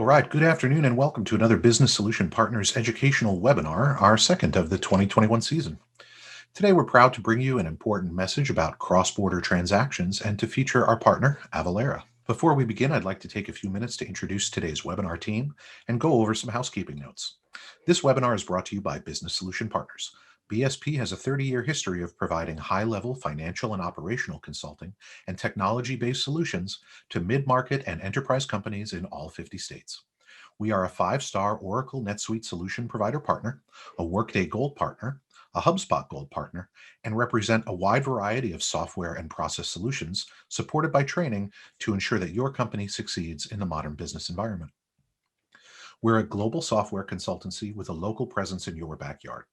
right, good afternoon and welcome to another Business Solution Partners educational webinar, our second of the 2021 season. Today, we're proud to bring you an important message about cross-border transactions and to feature our partner, Avalara. Before we begin, I'd like to take a few minutes to introduce today's webinar team and go over some housekeeping notes. This webinar is brought to you by Business Solution Partners. BSP has a 30-year history of providing high-level financial and operational consulting and technology-based solutions to mid-market and enterprise companies in all 50 states. We are a 5-star Oracle NetSuite solution provider partner, a Workday Gold partner, a HubSpot Gold partner, and represent a wide variety of software and process solutions supported by training to ensure that your company succeeds in the modern business environment. We're a global software consultancy with a local presence in your backyard.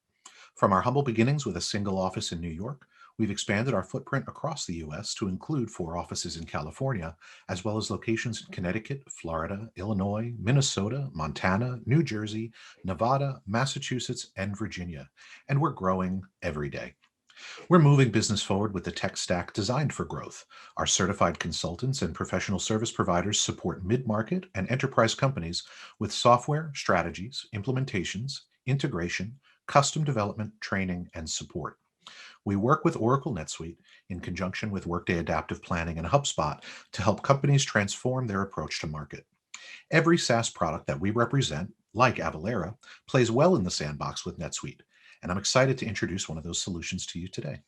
From our humble beginnings with a single office in New York, we've expanded our footprint across the U.S. to include 4 offices in California, as well as locations in Connecticut, Florida, Illinois, Minnesota, Montana, New Jersey, Nevada, Massachusetts, and Virginia. And we're growing every day. We're moving business forward with the tech stack designed for growth. Our certified consultants and professional service providers support mid-market and enterprise companies with software, strategies, implementations, integration, custom development, training, and support. We work with Oracle NetSuite in conjunction with Workday Adaptive Planning and HubSpot to help companies transform their approach to market. Every SaaS product that we represent, like Avalara, plays well in the sandbox with NetSuite, and I'm excited to introduce one of those solutions to you today.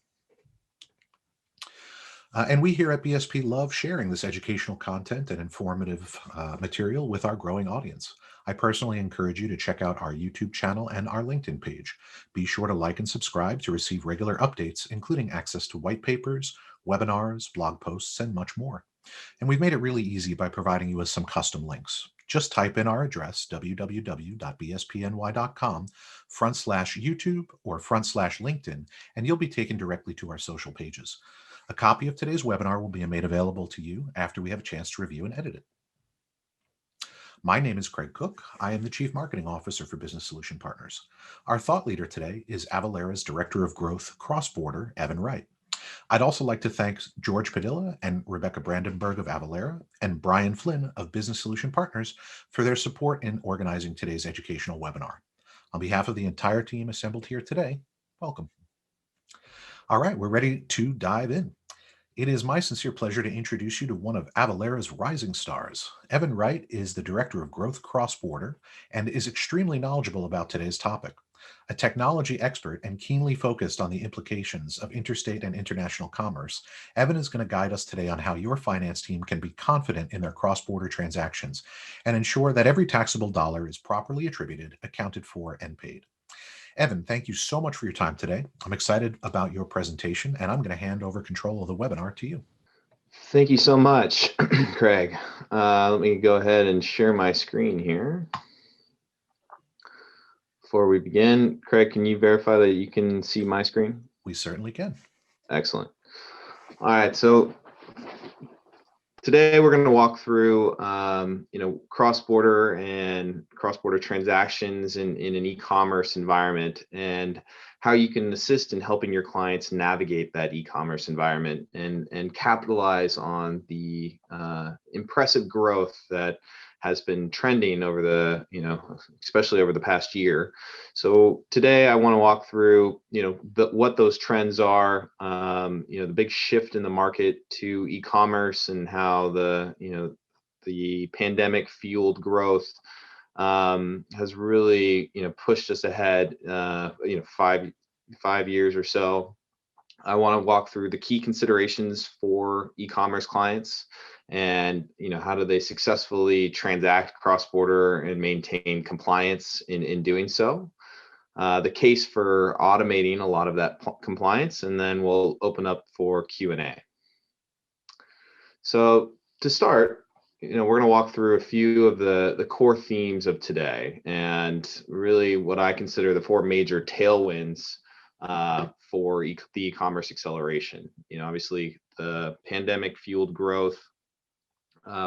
And we here at BSP love sharing this educational content and informative material with our growing audience. I personally encourage you to check out our YouTube channel and our LinkedIn page. Be sure to like and subscribe to receive regular updates, including access to white papers, webinars, blog posts, and much more. And we've made it really easy by providing you with some custom links. Just type in our address, www.bspny.com/YouTube or /LinkedIn, and you'll be taken directly to our social pages. A copy of today's webinar will be made available to you after we have a chance to review and edit it. My name is Craig Cook. I am the Chief Marketing Officer for Business Solution Partners. Our thought leader today is Avalara's Director of Growth Cross-Border, Evan Wright. I'd also like to thank George Padilla and Rebecca Brandenburg of Avalara and Brian Flynn of Business Solution Partners for their support in organizing today's educational webinar. On behalf of the entire team assembled here today, welcome. All right, we're ready to dive in. It is my sincere pleasure to introduce you to one of Avalara's rising stars. Evan Wright is the Director of Growth Cross-Border and is extremely knowledgeable about today's topic. A technology expert and keenly focused on the implications of interstate and international commerce, Evan is going to guide us today on how your finance team can be confident in their cross-border transactions and ensure that every taxable dollar is properly attributed, accounted for, and paid. Evan, thank you so much for your time today. I'm excited about your presentation, and I'm going to hand over control of the webinar to you. Thank you so much, Craig. Let me go ahead and share my screen here. Before we begin, Craig, can you verify that you can see my screen? We certainly can. Excellent. All right, so today we're going to walk through, cross-border and cross-border transactions in an e-commerce environment and how you can assist in helping your clients navigate that e-commerce environment and capitalize on the impressive growth that has been trending over the, especially over the past year. So today I want to walk through, what those trends are, the big shift in the market to e-commerce and how the pandemic fueled growth has really, pushed us ahead, 5 years or so. I want to walk through the key considerations for e-commerce clients and how do they successfully transact cross-border and maintain compliance in doing so, the case for automating a lot of that compliance, and then we'll open up for Q&A. So to start, we're going to walk through a few of the core themes of today and really what I consider the 4 major tailwinds for the e-commerce acceleration. Obviously the pandemic fueled growth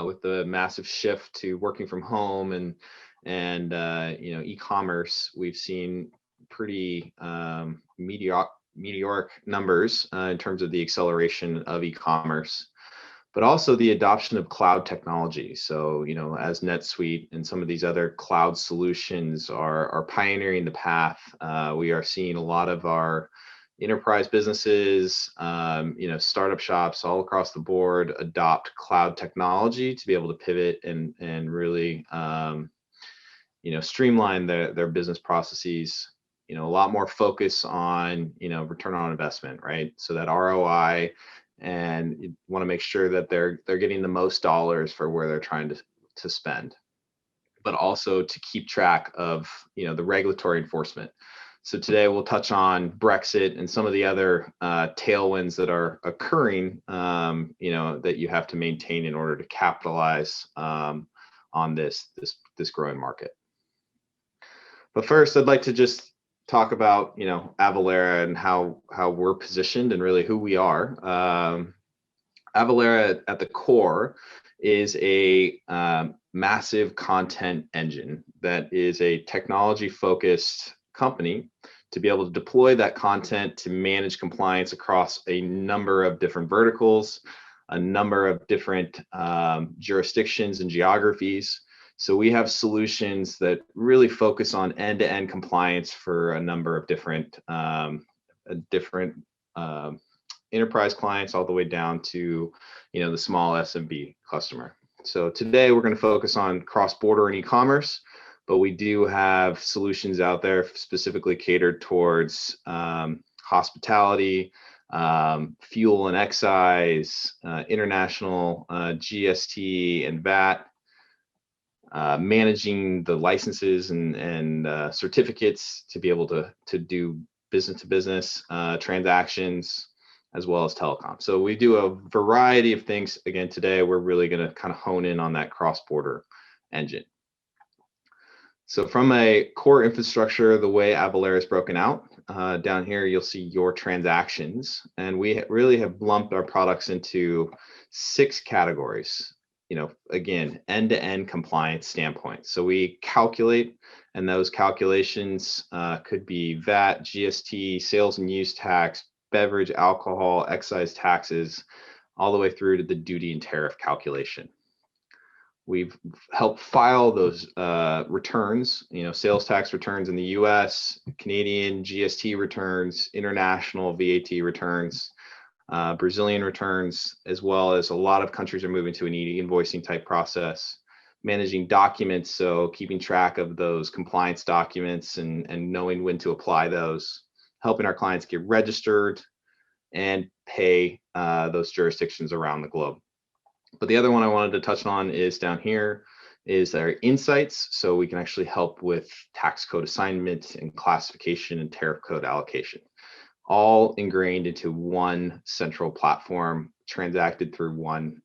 with the massive shift to working from home and e-commerce. We've seen pretty meteoric numbers in terms of the acceleration of e-commerce. but also the adoption of cloud technology. So, as NetSuite and some of these other cloud solutions are pioneering the path, we are seeing a lot of our enterprise businesses, startup shops all across the board adopt cloud technology to be able to pivot and really, streamline their business processes. A lot more focus on, return on investment, right? So that ROI, and you want to make sure that they're getting the most dollars for where they're trying to spend, but also to keep track of, the regulatory enforcement. So today we'll touch on Brexit and some of the other tailwinds that are occurring, that you have to maintain in order to capitalize on this growing market. But first, I'd like to just talk about, Avalara and how we're positioned and really who we are. Avalara at the core is a massive content engine that is a technology-focused company to be able to deploy that content to manage compliance across a number of different verticals, a number of different jurisdictions and geographies. So we have solutions that really focus on end-to-end compliance for a number of different enterprise clients, all the way down to, the small SMB customer. So today we're going to focus on cross-border and e-commerce, but we do have solutions out there specifically catered towards hospitality, fuel and excise, international GST and VAT, managing the licenses and certificates to be able to do business-to-business transactions, as well as telecom. So we do a variety of things. Again, today we're really going to kind of hone in on that cross-border engine. So from a core infrastructure, the way Avalara is broken out, down here you'll see your transactions, and we really have lumped our products into 6 categories. Again, end-to-end compliance standpoint. So we calculate, and those calculations could be VAT, GST, sales and use tax, beverage, alcohol, excise taxes, all the way through to the duty and tariff calculation. We've helped file those returns, sales tax returns in the US, Canadian GST returns, international VAT returns, Brazilian returns, as well as a lot of countries are moving to an e-invoicing type process, managing documents, so keeping track of those compliance documents and knowing when to apply those, helping our clients get registered and pay those jurisdictions around the globe. But the other one I wanted to touch on is down here is our insights. So we can actually help with tax code assignment and classification and tariff code allocation, all ingrained into one central platform, transacted through one,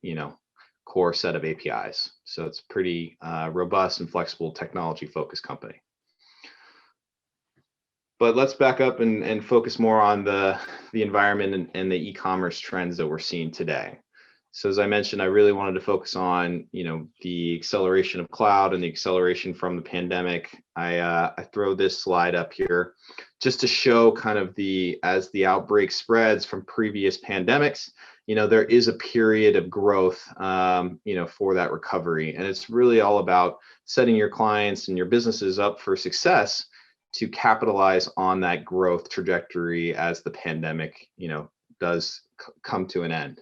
core set of APIs. So it's pretty robust and flexible technology-focused company. But let's back up and focus more on the environment and the e-commerce trends that we're seeing today. So as I mentioned, I really wanted to focus on, the acceleration of cloud and the acceleration from the pandemic. I throw this slide up here just to show kind of as the outbreak spreads from previous pandemics, there is a period of growth, for that recovery. And it's really all about setting your clients and your businesses up for success to capitalize on that growth trajectory as the pandemic, does come to an end,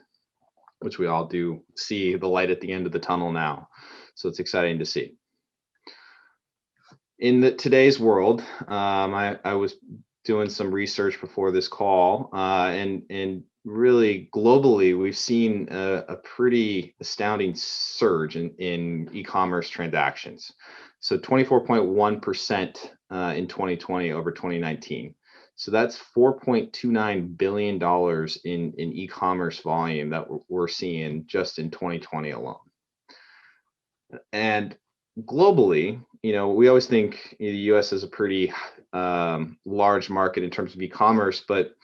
which we all do see the light at the end of the tunnel now. So it's exciting to see. In today's world, I was doing some research before this call, and really globally, we've seen a pretty astounding surge in e-commerce transactions. So 24.1% in 2020 over 2019. So that's $4.29 billion in e-commerce volume that we're seeing just in 2020 alone. And globally, we always think the US is a pretty large market in terms of e-commerce, but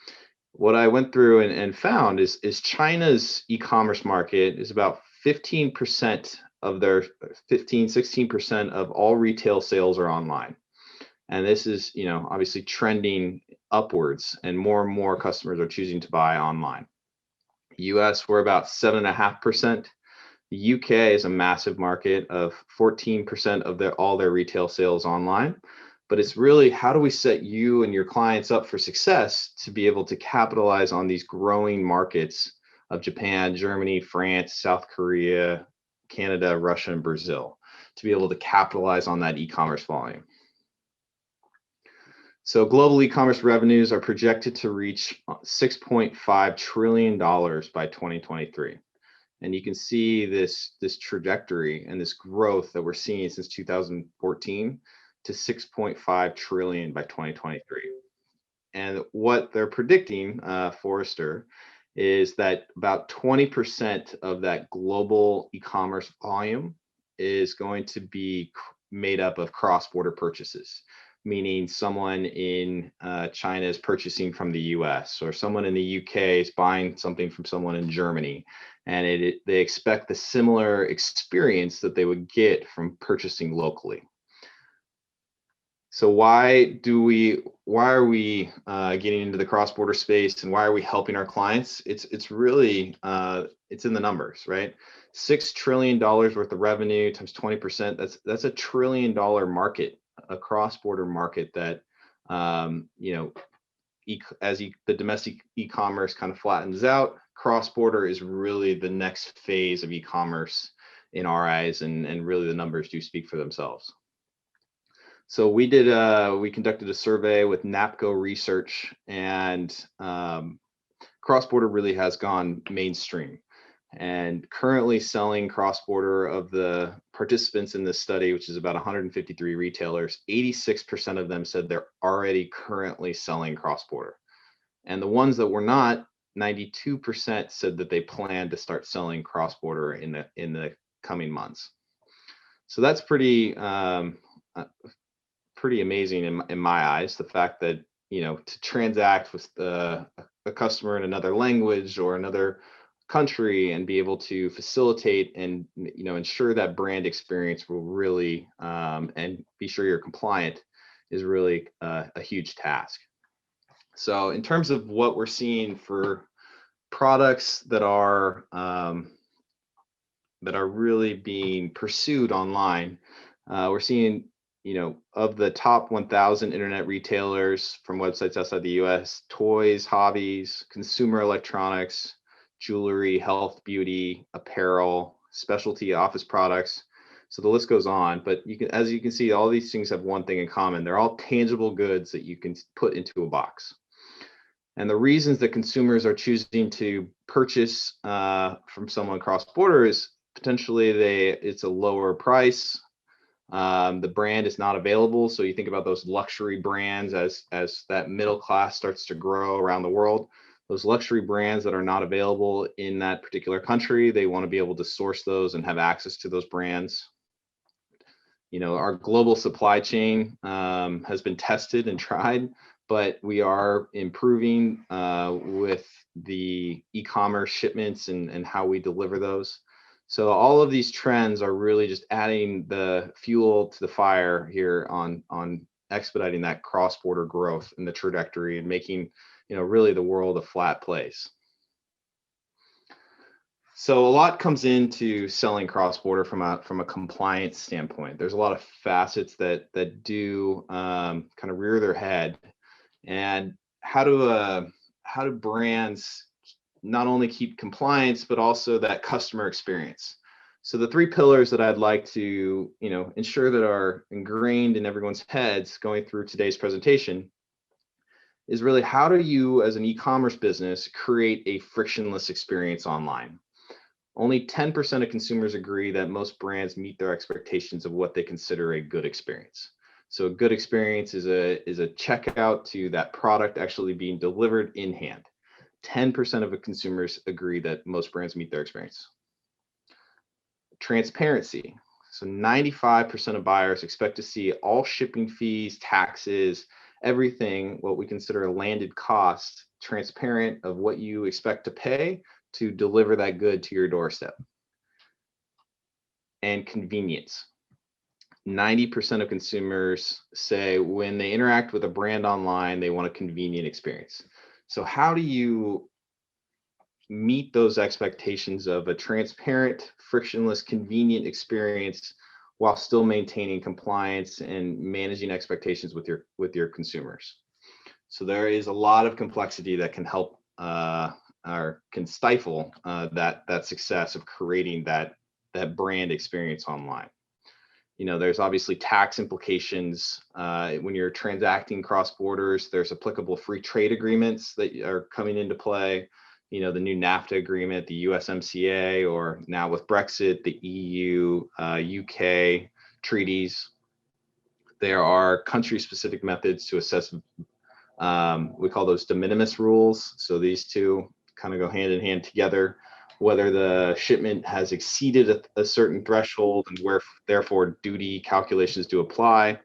what I went through and found is China's e-commerce market is about 15% of their 16% of all retail sales are online. And this is, obviously trending upwards, and more customers are choosing to buy online. US, we're about 7.5%. The UK is a massive market of 14% of all their retail sales online. But it's really, how do we set you and your clients up for success to be able to capitalize on these growing markets of Japan, Germany, France, South Korea, Canada, Russia, and Brazil, to be able to capitalize on that e-commerce volume. So global e-commerce revenues are projected to reach $6.5 trillion by 2023. And you can see this trajectory and this growth that we're seeing since 2014 to 6.5 trillion by 2023. And what they're predicting, Forrester, is that about 20% of that global e-commerce volume is going to be made up of cross-border purchases, meaning someone in China is purchasing from the US, or someone in the UK is buying something from someone in Germany, and they expect the similar experience that they would get from purchasing locally. So why are we getting into the cross-border space, and why are we helping our clients? It's really it's in the numbers, right? $6 trillion worth of revenue times 20%. That's $1 trillion market, a cross-border market that the domestic e-commerce kind of flattens out, cross-border is really the next phase of e-commerce in our eyes, and really the numbers do speak for themselves. So we conducted a survey with NAPCO Research, and cross-border really has gone mainstream. And currently selling cross-border, of the participants in this study, which is about 153 retailers, 86% of them said they're already currently selling cross-border. And the ones that were not, 92% said that they plan to start selling cross-border in the coming months. So that's pretty amazing in my eyes, the fact that, to transact with a customer in another language or another country and be able to facilitate and ensure that brand experience will really and be sure you're compliant is really a huge task. So in terms of what we're seeing for products that are really being pursued online, we're seeing, of the top 1,000 internet retailers from websites outside the US, toys, hobbies, consumer electronics, jewelry, health, beauty, apparel, specialty office products. So the list goes on, but as you can see, all these things have one thing in common. They're all tangible goods that you can put into a box. And the reasons that consumers are choosing to purchase from someone cross-border is potentially it's a lower price. The brand is not available. So you think about those luxury brands as that middle class starts to grow around the world. Those luxury brands that are not available in that particular country, they want to be able to source those and have access to those brands. Our global supply chain has been tested and tried, but we are improving with the e-commerce shipments and how we deliver those. So all of these trends are really just adding the fuel to the fire here on expediting that cross-border growth and the trajectory, and making really the world a flat place. So a lot comes into selling cross-border from a compliance standpoint. There's a lot of facets that do kind of rear their head, and how do brands not only keep compliance, but also that customer experience. So the three pillars that I'd like to, ensure that are ingrained in everyone's heads going through today's presentation is really, how do you as an e-commerce business create a frictionless experience online? Only 10% of consumers agree that most brands meet their expectations of what they consider a good experience. So a good experience is a checkout to that product actually being delivered in hand. 10% of the consumers agree that most brands meet their experience. Transparency. So 95% of buyers expect to see all shipping fees, taxes, everything, what we consider a landed cost, transparent of what you expect to pay to deliver that good to your doorstep. And convenience. 90% of consumers say when they interact with a brand online, they want a convenient experience. So how do you meet those expectations of a transparent, frictionless, convenient experience while still maintaining compliance and managing expectations with your consumers. So there is a lot of complexity that can help or can stifle that success of creating that brand experience online. There's obviously tax implications when you're transacting cross borders. There's applicable free trade agreements that are coming into play. The new NAFTA agreement, the USMCA, or now with Brexit, the EU, UK treaties. There are country-specific methods to assess. We call those de minimis rules. So these two kind of go hand in hand together, whether the shipment has exceeded a certain threshold and where therefore duty calculations do apply.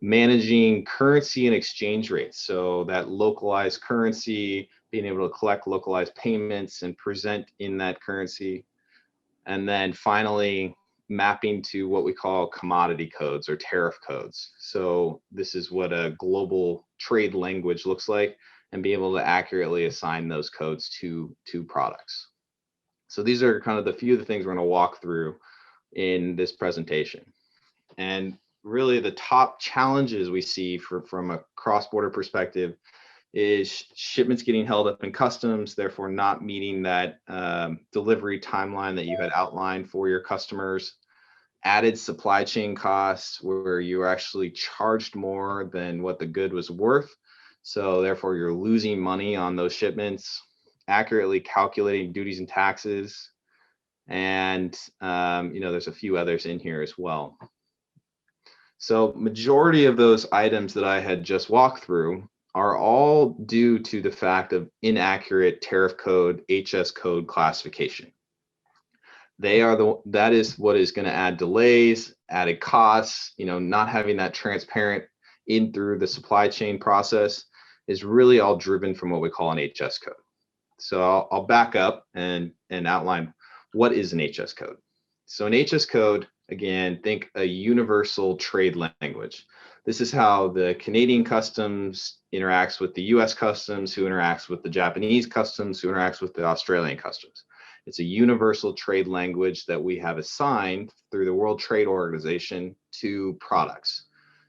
Managing currency and exchange rates. So that localized currency, being able to collect localized payments and present in that currency. And then finally, mapping to what we call commodity codes or tariff codes. So this is what a global trade language looks like, and be able to accurately assign those codes to products. So these are kind of the few of the things we're going to walk through in this presentation. And really the top challenges we see from a cross-border perspective is shipments getting held up in customs, therefore not meeting that delivery timeline that you had outlined for your customers. Added supply chain costs where you are actually charged more than what the good was worth. So therefore you're losing money on those shipments. Accurately calculating duties and taxes. And there's a few others in here as well. So majority of those items that I had just walked through are all due to the fact of inaccurate tariff code, HS code classification. That is what is going to add delays, added costs, not having that transparent in through the supply chain process is really all driven from what we call an HS code. So I'll back up and outline what is an HS code. So an HS code, again, think a universal trade language. This is how the Canadian customs interacts with the US customs, who interacts with the Japanese customs, who interacts with the Australian customs. It's a universal trade language that we have assigned through the World Trade Organization to products.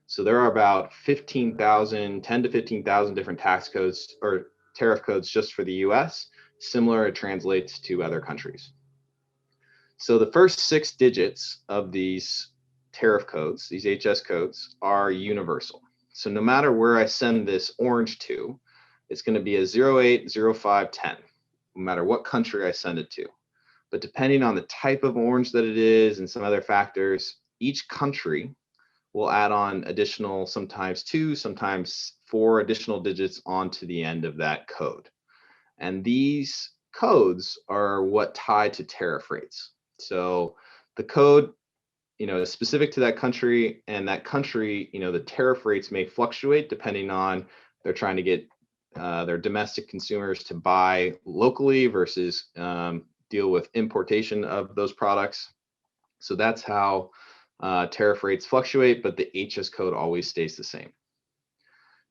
So there are about 10 to 15,000 different tax codes or tariff codes just for the US. Similar, it translates to other countries. So the first 6 digits of these tariff codes, these HS codes, are universal. So no matter where I send this orange to, it's going to be a 080510, no matter what country I send it to. But depending on the type of orange that it is and some other factors, each country will add on additional, sometimes 2, sometimes 4 additional digits onto the end of that code. And these codes are what tie to tariff rates. So the code, is specific to that country, and that country, the tariff rates may fluctuate depending on they're trying to get their domestic consumers to buy locally versus deal with importation of those products. So that's how tariff rates fluctuate, but the HS code always stays the same.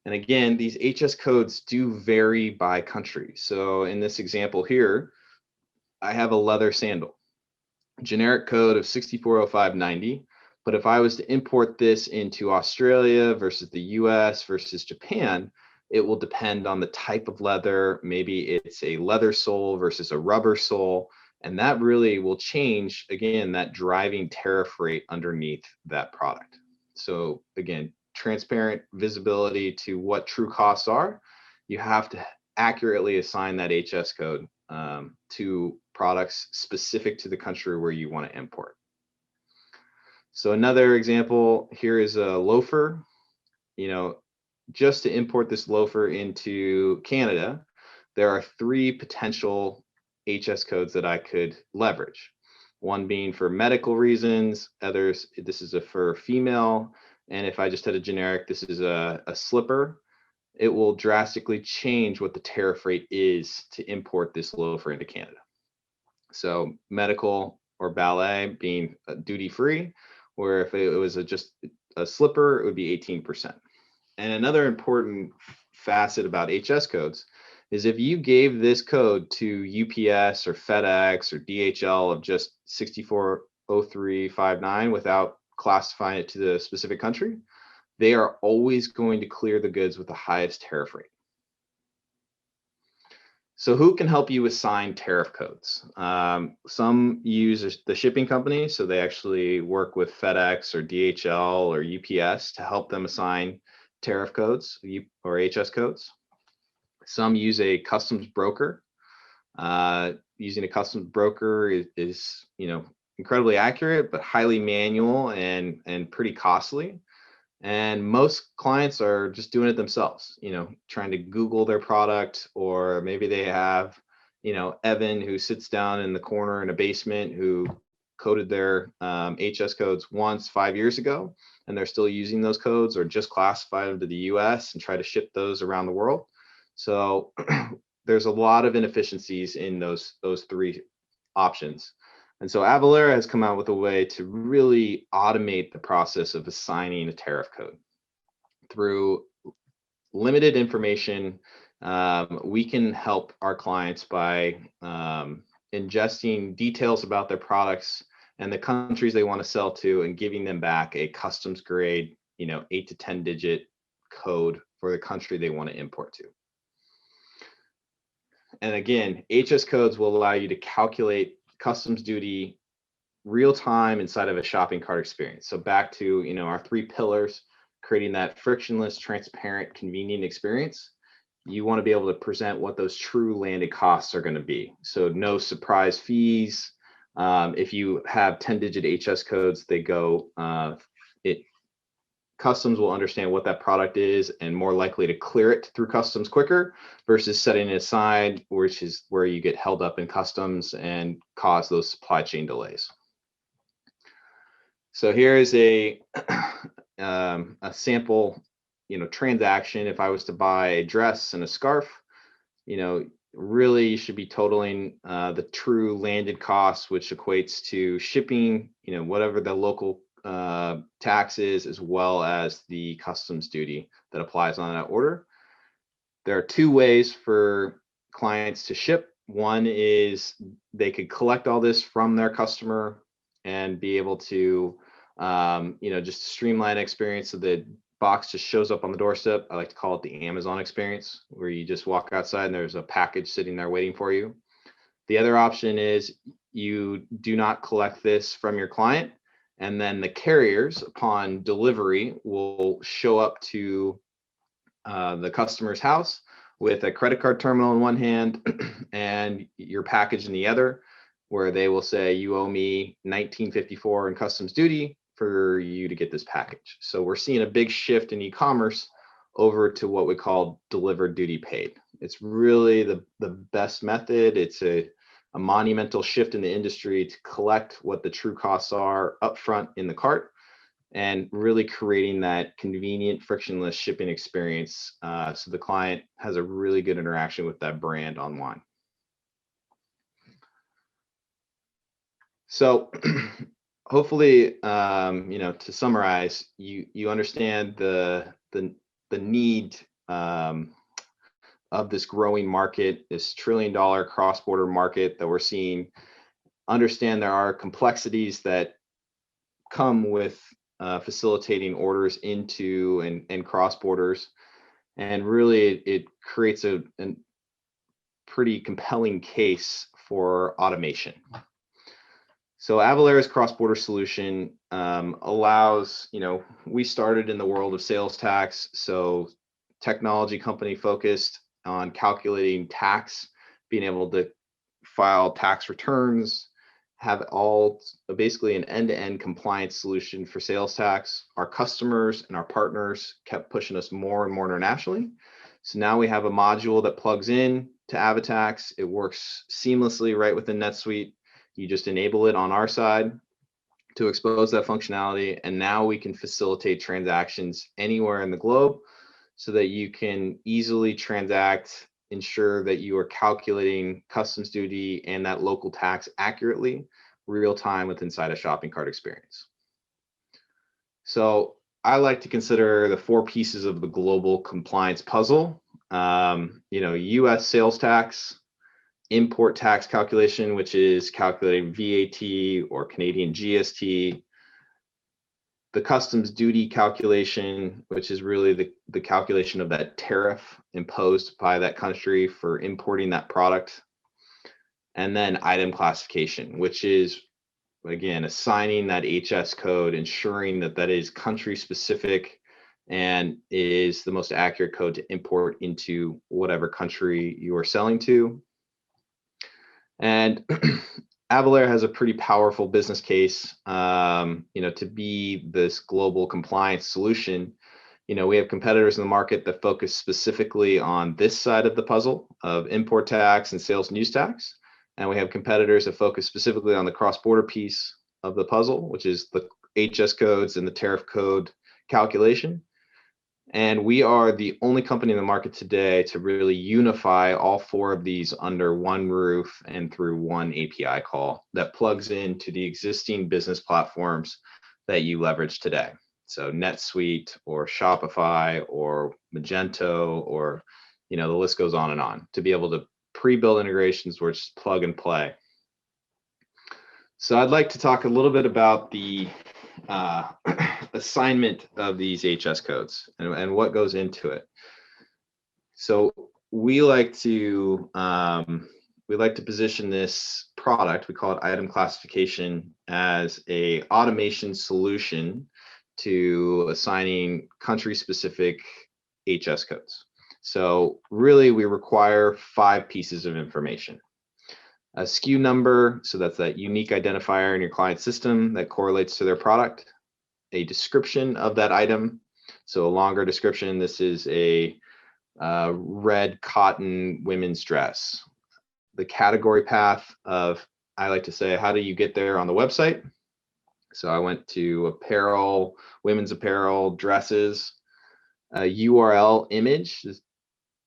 And again, these HS codes do vary by country. So in this example here, I have a leather sandal, generic code of 640590. But if I was to import this into Australia versus the US versus Japan, it will depend on the type of leather. Maybe it's a leather sole versus a rubber sole. And that really will change, again, that driving tariff rate underneath that product. So again, transparent visibility to what true costs are. You have to accurately assign that HS code to products specific to the country where you want to import. So another example here is a loafer. Just to import this loafer into Canada, there are 3 potential HS codes that I could leverage. One being for medical reasons, others, this is for female. And if I just had a generic, this is a slipper, it will drastically change what the tariff rate is to import this loafer into Canada. So medical or ballet being duty-free, where if it was just a slipper, it would be 18%. And another important facet about HS codes is if you gave this code to UPS or FedEx or DHL of just 640359 without classifying it to the specific country, they are always going to clear the goods with the highest tariff rate. So who can help you assign tariff codes? Some use the shipping company, so they actually work with FedEx or DHL or UPS to help them assign tariff codes or HS codes. Some use a customs broker. Using a customs broker is incredibly accurate, but highly manual and pretty costly. And most clients are just doing it themselves, trying to Google their product, or maybe they have, Evan who sits down in the corner in a basement who coded their HS codes once 5 years ago, and they're still using those codes or just classify them to the US and try to ship those around the world. So there's a lot of inefficiencies in those three options. And so Avalara has come out with a way to really automate the process of assigning a tariff code. Through limited information, we can help our clients by ingesting details about their products and the countries they want to sell to, and giving them back a customs grade, 8 to 10 digit code for the country they want to import to. And again, HS codes will allow you to calculate customs duty real time inside of a shopping cart experience. So back to our 3 pillars, creating that frictionless, transparent, convenient experience. You want to be able to present what those true landed costs are going to be. So no surprise fees. If you have 10-digit HS codes, they go. Customs will understand what that product is and more likely to clear it through customs quicker versus setting it aside, which is where you get held up in customs and cause those supply chain delays. So here is a sample, transaction. If I was to buy a dress and a scarf, really you should be totaling the true landed costs, which equates to shipping, whatever the local taxes, as well as the customs duty that applies on that order. There are 2 ways for clients to ship. One is they could collect all this from their customer and be able to, just streamline experience so the box just shows up on the doorstep. I like to call it the Amazon experience, where you just walk outside and there's a package sitting there waiting for you. The other option is you do not collect this from your client, and then the carriers, upon delivery, will show up to the customer's house with a credit card terminal in one hand and your package in the other, where they will say, you owe me $19.54 in customs duty for you to get this package. So we're seeing a big shift in e-commerce over to what we call delivered duty paid. It's really the best method. It's a monumental shift in the industry to collect what the true costs are upfront in the cart, and really creating that convenient, frictionless shipping experience, so the client has a really good interaction with that brand online. So hopefully, to summarize, you understand the need of this growing market, this $1 trillion cross-border market that we're seeing. Understand there are complexities that come with facilitating orders into and cross borders, and really it creates a pretty compelling case for automation. So Avalara's cross-border solution allows, we started in the world of sales tax, so technology company focused on calculating tax, being able to file tax returns, have all basically an end-to-end compliance solution for sales tax. Our customers and our partners kept pushing us more and more internationally. So now we have a module that plugs in to AvaTax. It works seamlessly right within NetSuite. You just enable it on our side to expose that functionality, and now we can facilitate transactions anywhere in the globe so that you can easily transact, ensure that you are calculating customs duty and that local tax accurately, real time with inside a shopping cart experience. So I like to consider the 4 pieces of the global compliance puzzle. U.S. sales tax, import tax calculation, which is calculating VAT or Canadian GST, the customs duty calculation, which is really the calculation of that tariff imposed by that country for importing that product, and then item classification, which is, again, assigning that HS code, ensuring that that is country specific and is the most accurate code to import into whatever country you are selling to. And Avalara has a pretty powerful business case, to be this global compliance solution. We have competitors in the market that focus specifically on this side of the puzzle of import tax and sales and use tax. And we have competitors that focus specifically on the cross-border piece of the puzzle, which is the HS codes and the tariff code calculation. And we are the only company in the market today to really unify all four of these under one roof and through one API call that plugs into the existing business platforms that you leverage today. So NetSuite or Shopify or Magento, or the list goes on to be able to pre-build integrations where it's just plug and play. So I'd like to talk a little bit about the assignment of these HS codes and what goes into it. So we like to position this product, we call it item classification, as a automation solution to assigning country specific HS codes. So really we require 5 pieces of information. A SKU number, so that's that unique identifier in your client system that correlates to their product. A description of that item, so a longer description. This is a red cotton women's dress. The category path of, I like to say, how do you get there on the website? So I went to apparel, women's apparel, dresses, a URL image,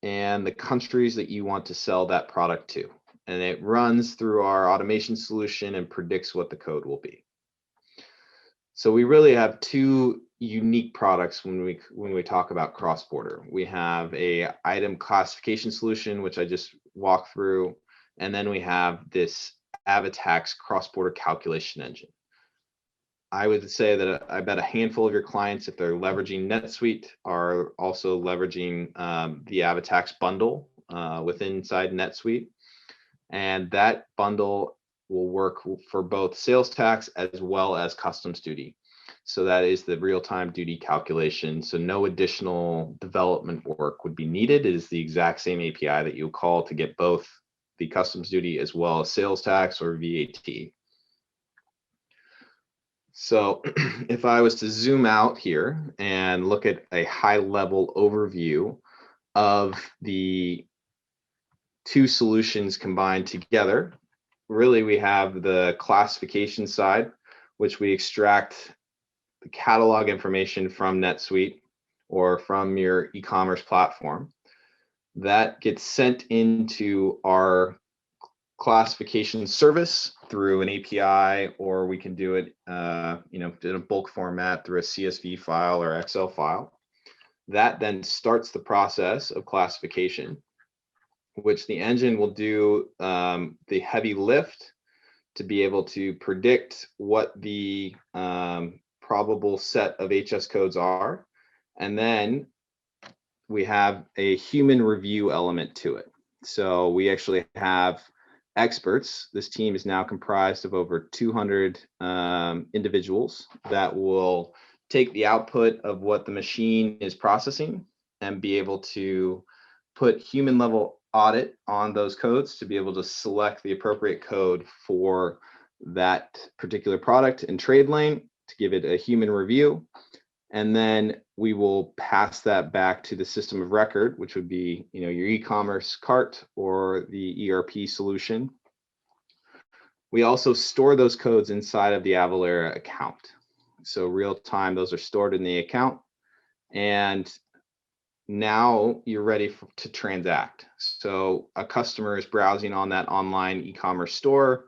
and the countries that you want to sell that product to. And it runs through our automation solution and predicts what the code will be. So we really have 2 unique products when we talk about cross-border. We have a item classification solution, which I just walked through, and then we have this Avatax cross-border calculation engine. I would say that I bet a handful of your clients, if they're leveraging NetSuite, are also leveraging the Avatax bundle inside NetSuite. And that bundle will work for both sales tax as well as customs duty. So that is the real-time duty calculation. So no additional development work would be needed. It is the exact same API that you call to get both the customs duty as well as sales tax or VAT. So if I was to zoom out here and look at a high-level overview of the 2 solutions combined together, really we have the classification side, which we extract the catalog information from NetSuite or from your e-commerce platform. That gets sent into our classification service through an API, or we can do it in a bulk format through a CSV file or Excel file. That then starts the process of classification, which the engine will do the heavy lift to be able to predict what the probable set of HS codes are. And then we have a human review element to it. So we actually have experts. This team is now comprised of over 200 individuals that will take the output of what the machine is processing and be able to put human level audit on those codes to be able to select the appropriate code for that particular product and trade lane to give it a human review. And then we will pass that back to the system of record, which would be your e-commerce cart or the ERP solution. We also store those codes inside of the Avalara account. So real time, those are stored in the account. And now you're ready to transact. So a customer is browsing on that online e-commerce store.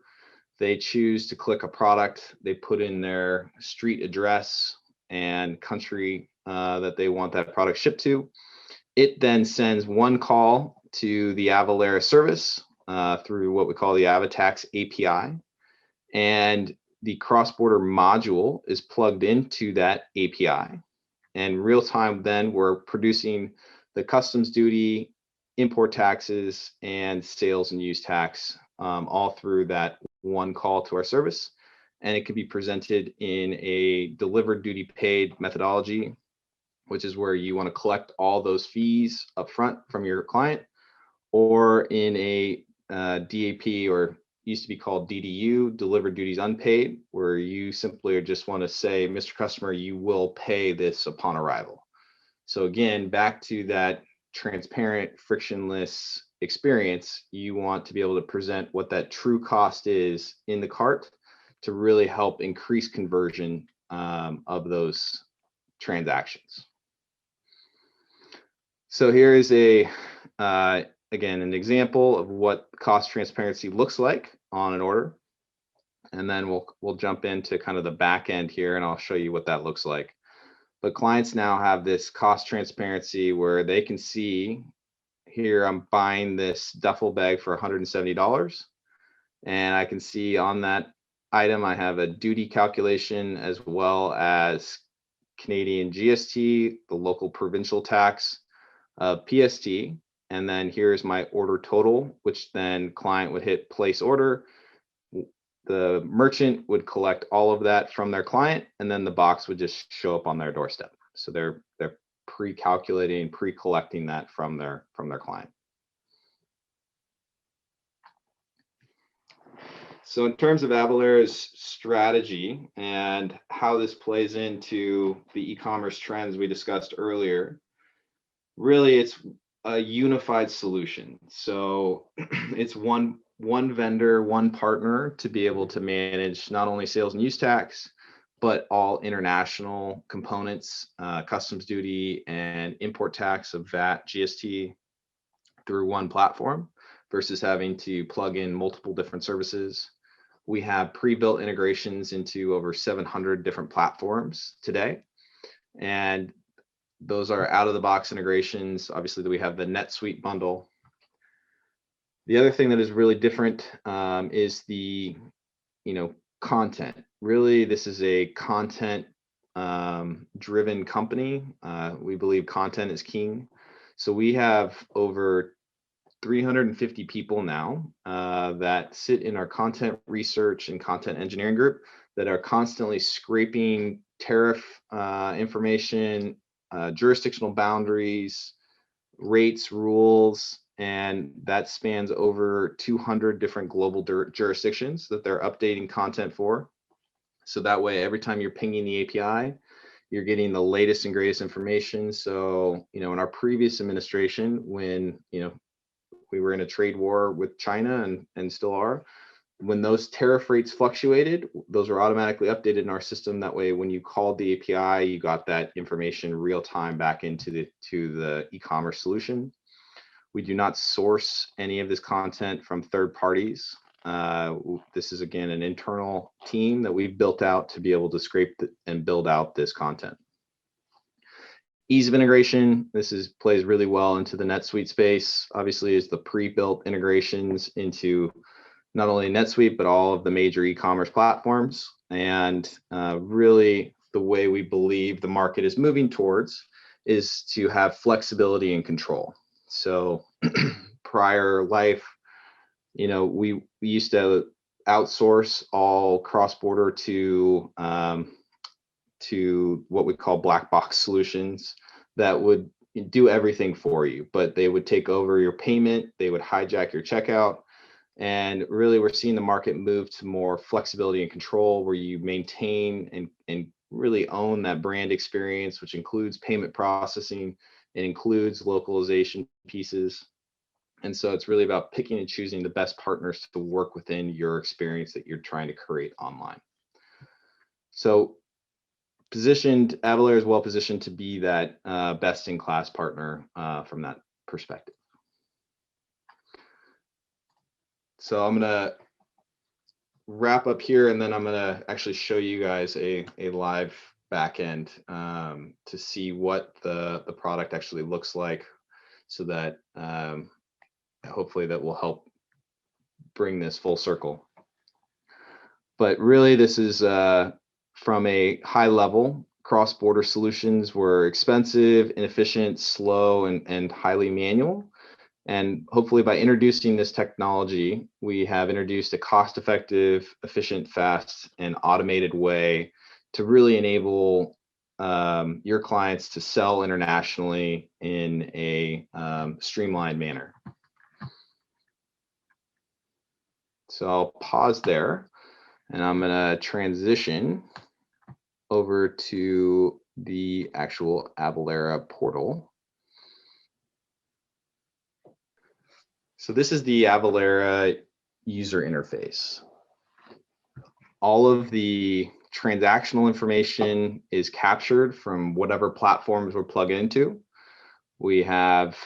They choose to click a product. They put in their street address and country that they want that product shipped to. It then sends one call to the Avalara service through what we call the AvaTax API. And the cross-border module is plugged into that API. And real time, then we're producing the customs duty, import taxes, and sales and use tax all through that one call to our service. And it can be presented in a delivered duty paid methodology, which is where you want to collect all those fees upfront from your client, or in a DAP, or used to be called DDU, delivered duties unpaid, where you simply just want to say, Mr. Customer, you will pay this upon arrival. So again, back to that transparent, frictionless experience, you want to be able to present what that true cost is in the cart to really help increase conversion of those transactions. So here is a again, an example of what cost transparency looks like on an order. And then we'll jump into kind of the back end here, and I'll show you what that looks like. But clients now have this cost transparency where they can see, here I'm buying this duffel bag for $170. And I can see on that item, I have a duty calculation as well as Canadian GST, the local provincial tax, PST, and then here's my order total, which then client would hit place order. The merchant would collect all of that from their client, and then the box would just show up on their doorstep. So they're pre-calculating, pre-collecting that from their client. So in terms of Avalara's strategy and how this plays into the e-commerce trends we discussed earlier, really it's a unified solution. So it's one vendor, one partner to be able to manage not only sales and use tax, but all international components, customs duty and import tax of VAT, GST through one platform versus having to plug in multiple different services. We have pre-built integrations into over 700 different platforms today. And those are out-of-the-box integrations. Obviously, we have the NetSuite bundle. The other thing that is really different is the, content. Really, this is a content-driven company. We believe content is king. So we have over 350 people now that sit in our content research and content engineering group that are constantly scraping tariff information, jurisdictional boundaries, rates, rules, and that spans over 200 different global jurisdictions that they're updating content for. So that way, every time you're pinging the API, you're getting the latest and greatest information. So, in our previous administration, when, we were in a trade war with China and still are, when those tariff rates fluctuated, those were automatically updated in our system. That way, when you called the API, you got that information real time back into the e-commerce solution. We do not source any of this content from third parties. This is, again, an internal team that we've built out to be able to scrape and build out this content. Ease of integration, plays really well into the NetSuite space. Obviously, is the pre-built integrations into not only NetSuite, but all of the major e-commerce platforms. And really, the way we believe the market is moving towards is to have flexibility and control. So prior life, we used to outsource all cross-border to what we call black box solutions that would do everything for you, but they would take over your payment, they would hijack your checkout. And really, we're seeing the market move to more flexibility and control, where you maintain and really own that brand experience, which includes payment processing, it includes localization pieces. And so it's really about picking and choosing the best partners to work within your experience that you're trying to create online. So Avalara is well positioned to be that best-in-class partner from that perspective. So I'm gonna wrap up here, and then I'm gonna actually show you guys a live backend to see what the product actually looks like. so that hopefully that will help bring this full circle. But really, this is from a high level. Cross-border solutions were expensive, inefficient, slow, and highly manual. And hopefully by introducing this technology, we have introduced a cost-effective, efficient, fast, and automated way to really enable your clients to sell internationally in a streamlined manner. So I'll pause there, and I'm going to transition over to the actual Avalara portal. So this is the Avalara user interface. All of the transactional information is captured from whatever platforms we're plugged into. We have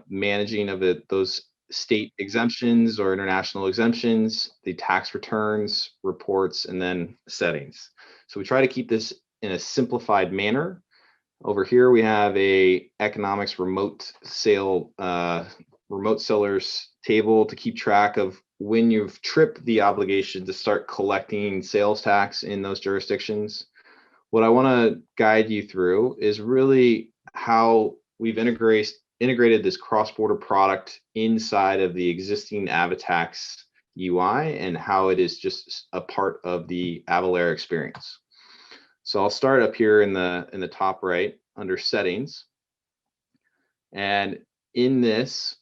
managing of those state exemptions or international exemptions, the tax returns, reports, and then settings. So we try to keep this in a simplified manner. Over here we have a economics remote sellers table to keep track of when you've tripped the obligation to start collecting sales tax in those jurisdictions. What I want to guide you through is really how we've integrated this cross-border product inside of the existing AvaTax UI and how it is just a part of the Avalara experience. So I'll start up here in the top right under settings. And in this,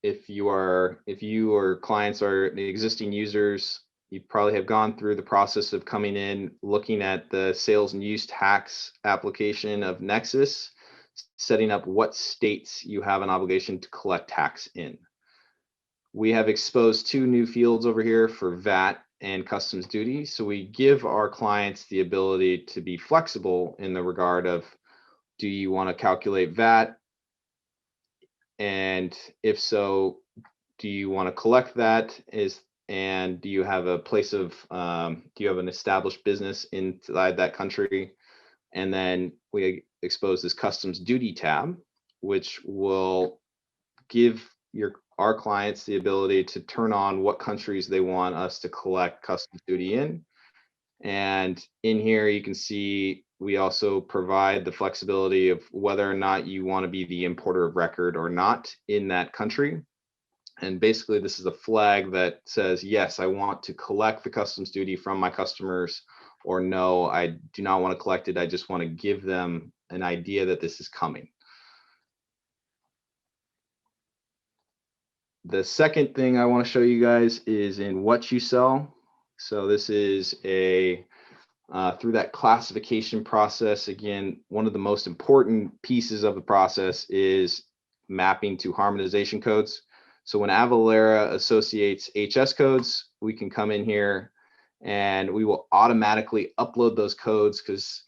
if you or clients are the existing users, you probably have gone through the process of coming in, looking at the sales and use tax application of Nexus, setting up what states you have an obligation to collect tax in. We have exposed two new fields over here for VAT and customs duty. So we give our clients the ability to be flexible in the regard of, do you want to calculate VAT? And if so, do you want to collect that? And do you have a place of, do you have an established business inside that country? And then we expose this customs duty tab, which will give our clients the ability to turn on what countries they want us to collect customs duty in. And in here, you can see we also provide the flexibility of whether or not you want to be the importer of record or not in that country. And basically, this is a flag that says, yes, I want to collect the customs duty from my customers, or no, I do not want to collect it. I just want to give them an idea that this is coming. The second thing I want to show you guys is in what you sell. So this is through that classification process. Again, one of the most important pieces of the process is mapping to harmonization codes. So when Avalara associates HS codes, we can come in here and we will automatically upload those codes, because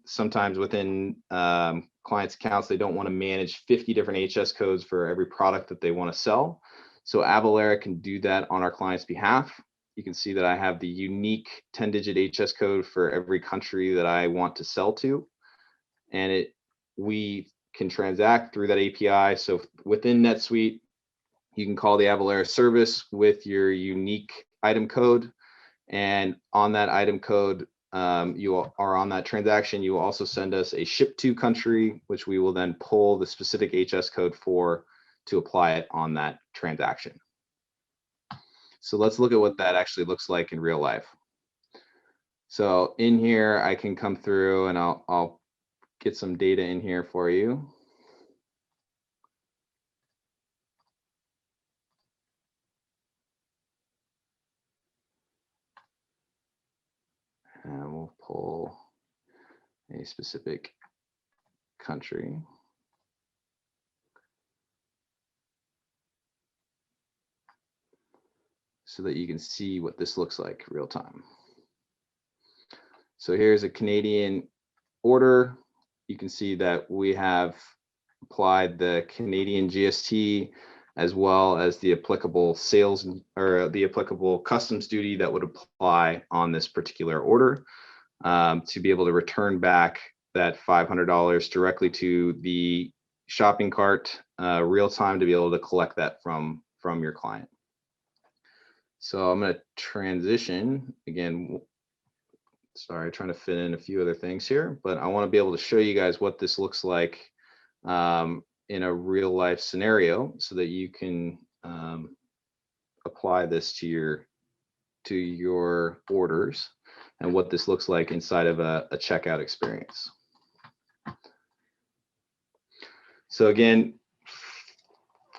sometimes within clients' accounts, they don't want to manage 50 different HS codes for every product that they want to sell. So Avalara can do that on our client's behalf. You can see that I have the unique 10-digit HS code for every country that I want to sell to. And we can transact through that API. So within NetSuite, you can call the Avalara service with your unique item code. And on that item code, you are on that transaction, you will also send us a ship to country, which we will then pull the specific HS code for to apply it on that transaction. So let's look at what that actually looks like in real life. So in here, I can come through and I'll get some data in here for you. And we'll pull a specific country. So that you can see what this looks like real time. So here's a Canadian order. You can see that we have applied the Canadian GST as well as the applicable sales or the applicable customs duty that would apply on this particular order, to be able to return back that $500 directly to the shopping cart real time to be able to collect that from your client. So I'm going to transition again. Sorry, trying to fit in a few other things here, but I want to be able to show you guys what this looks like in a real life scenario so that you can apply this to your orders and what this looks like inside of a checkout experience. So again,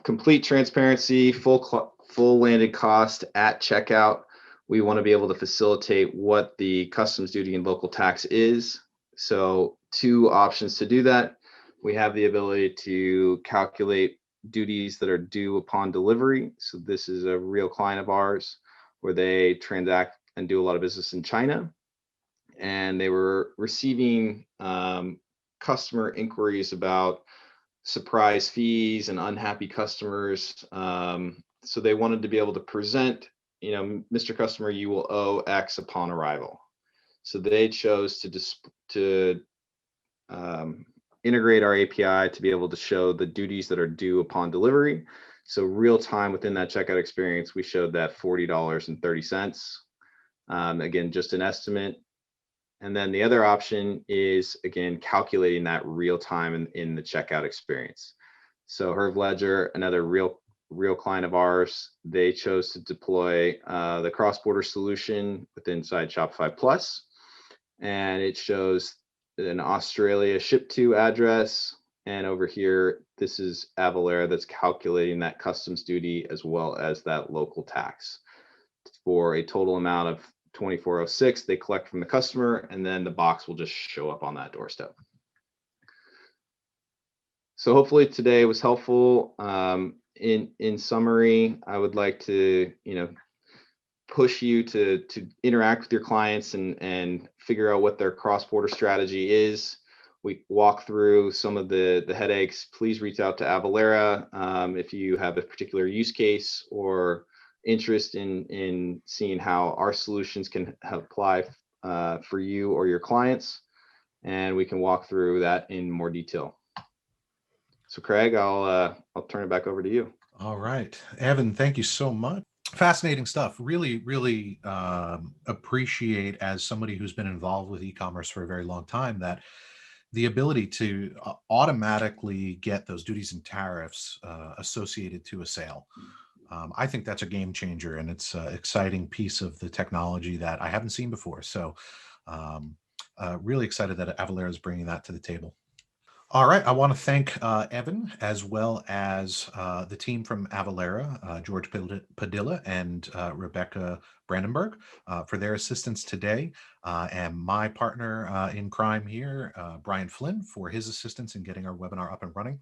complete transparency, full landed cost at checkout. We want to be able to facilitate what the customs duty and local tax is. So 2 options to do that. We have the ability to calculate duties that are due upon delivery. So this is a real client of ours where they transact and do a lot of business in China. And they were receiving customer inquiries about surprise fees and unhappy customers. So they wanted to be able to present, Mr. Customer, you will owe X upon arrival. So they chose to integrate our API to be able to show the duties that are due upon delivery. So real time within that checkout experience, we showed that $40.30. Again, just an estimate. And then the other option is, again, calculating that real time in the checkout experience. So Herb Ledger, another real client of ours, they chose to deploy the cross-border solution inside Shopify Plus. And it shows an Australia ship to address. And over here, this is Avalara that's calculating that customs duty as well as that local tax for a total amount of $24.06 they collect from the customer, and then the box will just show up on that doorstep. So hopefully today was helpful. In summary, I would like to push you to interact with your clients and figure out what their cross-border strategy is. We walk through some of the headaches. Please reach out to Avalara if you have a particular use case or interest in seeing how our solutions can apply for you or your clients, and we can walk through that in more detail. So Craig, I'll turn it back over to you. All right, Evan, thank you so much. Fascinating stuff. Really appreciate, as somebody who's been involved with e-commerce for a very long time, that the ability to automatically get those duties and tariffs associated to a sale. I think that's a game changer, and it's an exciting piece of the technology that I haven't seen before. So really excited that Avalara is bringing that to the table. All right, I want to thank Evan, as well as the team from Avalara, George Padilla and Rebecca Brandenburg, for their assistance today, and my partner in crime here, Brian Flynn, for his assistance in getting our webinar up and running.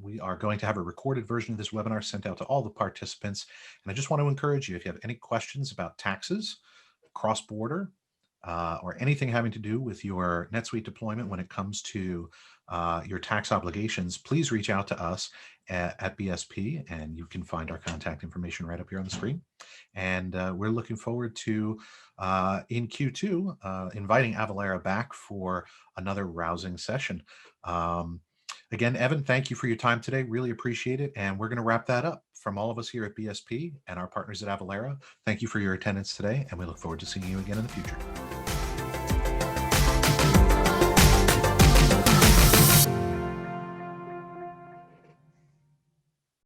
We are going to have a recorded version of this webinar sent out to all the participants. And I just want to encourage you, if you have any questions about taxes, cross-border, or anything having to do with your NetSuite deployment when it comes to your tax obligations, please reach out to us at BSP, and you can find our contact information right up here on the screen. And we're looking forward to, in Q2, inviting Avalara back for another rousing session. Again, Evan, thank you for your time today. Really appreciate it. And we're going to wrap that up. From all of us here at BSP and our partners at Avalara, thank you for your attendance today, and we look forward to seeing you again in the future.